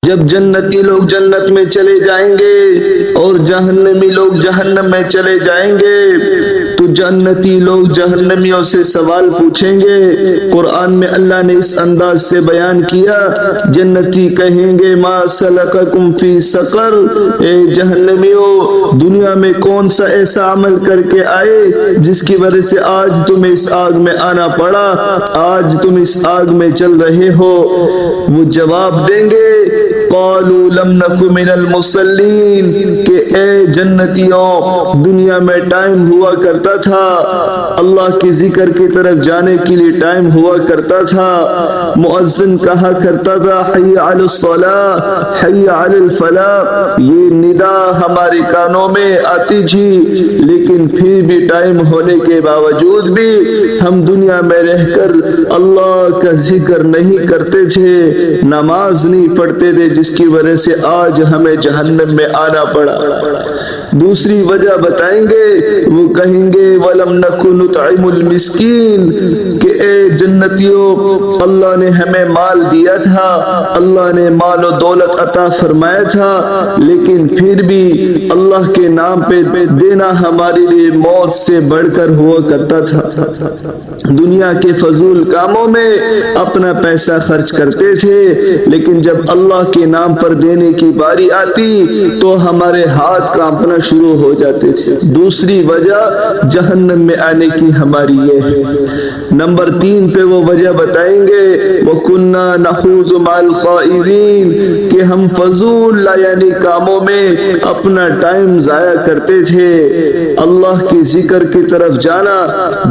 جب جنتی لوگ جنت میں چلے جائیں گے اور جہنمی لوگ جہنم میں چلے جائیں گے تو جنتی لوگ جہنمیوں سے سوال پوچھیں گے۔ قرآن میں اللہ نے اس انداز سے بیان کیا، جنتی کہیں گے ما سلککم فی سقر، اے جہنمیوں دنیا میں کون سا ایسا عمل کر کے آئے جس کی وجہ سے آج تمہیں اس آگ میں آنا پڑا، آج تم اس آگ میں چل رہے ہو۔ وہ جواب دیں گے قالوا لم نک من المصلین، کہ اے جنتیوں دنیا میں ٹائم ہوا کرتا تھا، اللہ کے ذکر کی طرف جانے کے لیے ٹائم ہوا کرتا تھا، مؤذن کہا کرتا تھا حی علی الصلاۃ حی علی الفلاح، یہ ندا ہمارے کانوں میں آتی تھی، لیکن پھر بھی ٹائم ہونے کے باوجود بھی ہم دنیا میں رہ کر اللہ کا ذکر نہیں کرتے تھے، نماز نہیں پڑھتے تھے، جس کی وجہ سے آج ہمیں جہنم میں آنا پڑا۔ دوسری وجہ بتائیں گے، وہ کہیں گے وَلَمْ نَكُ نُطْعِمُ الْمِسْكِينَ، کہ اے جنتیوں اللہ نے ہمیں مال دیا تھا، اللہ نے مال و دولت عطا فرمایا تھا، لیکن پھر بھی اللہ کے نام پہ دینا ہمارے لیے موت سے بڑھ کر ہوا کرتا تھا۔ دنیا کے فضول کاموں میں اپنا پیسہ خرچ کرتے تھے، لیکن جب اللہ کے نام پر دینے کی باری آتی تو ہمارے ہاتھ کانپنا شروع ہو جاتے تھے۔ دوسری وجہ جہنم میں آنے کی ہماری یہ ہے۔ نمبر 3 پہ وہ وجہ بتائیں گے وَكُنَّا نَخُوضُ مَعَ الْخَائِضِينَ، کہ ہم فضول یعنی کاموں میں اپنا ٹائم ضائع کرتے تھے، اللہ کے ذکر کی طرف جانا،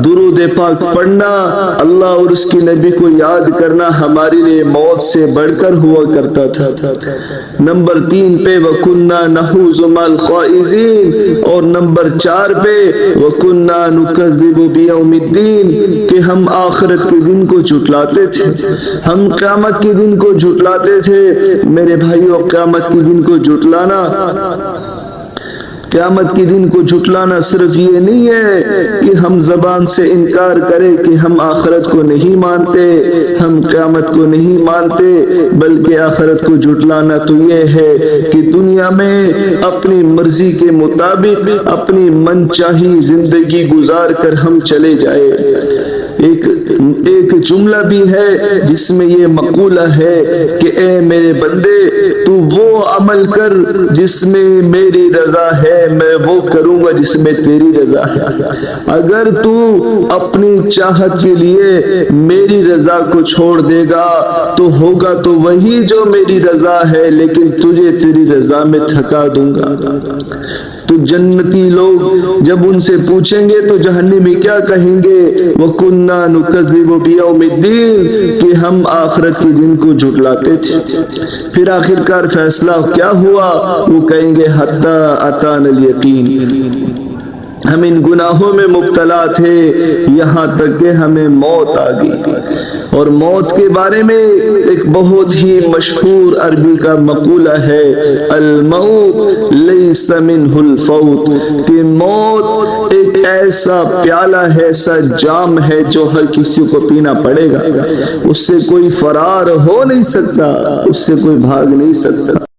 درود پاک پڑھنا، اللہ اور اس کی نبی کو یاد کرنا ہمارے لیے موت سے بڑھ کر ہوا کرتا تھا۔ نمبر 3 پہ وَكُنَّا نَخُوضُ مَعَ الْخَائِضِينَ، اور نمبر 4 پہ وَكُنَّا نُكَذِّبُ بِيَوْمِ الدِّينِ، کہ ہم آخرت کے دن کو جھٹلاتے تھے، ہم قیامت کے دن کو جھٹلاتے تھے۔ میرے بھائیو قیامت کے دن کو جھٹلانا، قیامت کے دن کو جھٹلانا صرف یہ نہیں ہے کہ ہم زبان سے انکار کریں کہ ہم آخرت کو نہیں مانتے، ہم قیامت کو نہیں مانتے، بلکہ آخرت کو جھٹلانا تو یہ ہے کہ دنیا میں اپنی مرضی کے مطابق اپنی من چاہی زندگی گزار کر ہم چلے جائیں۔ ایک جملہ بھی ہے جس میں یہ مقولہ ہے کہ اے میرے بندے تو وہ عمل کر جس میں میری رضا ہے، میں وہ کروں گا جس میں تیری رضا ہے۔ اگر تو اپنی چاہت کے لیے میری رضا کو چھوڑ دے گا تو ہوگا تو وہی جو میری رضا ہے، لیکن تجھے تیری رضا میں تھکا دوں گا۔ تو جنتی لوگ جب ان سے پوچھیں گے تو جہنمی کیا کہیں گے وَكُنَّا نُكَذِّبُ بِيَوْمِ الدِّينِ، کہ ہم آخرت کے دن کو جھٹلاتے تھے۔ پھر آخرکار فیصلہ کیا ہوا؟ وہ کہیں گے حَتَّى أَتَانَا الْيَقِينُ، ہم ان گناہوں میں مبتلا تھے یہاں تک کہ ہمیں موت آ گئی۔ اور موت کے بارے میں ایک بہت ہی مشہور عربی کا مقولہ ہے الموت لیس منہ الفوت، کہ موت ایک ایسا پیالہ ہے، ایسا جام ہے جو ہر کسی کو پینا پڑے گا، اس سے کوئی فرار ہو نہیں سکتا، اس سے کوئی بھاگ نہیں سکتا۔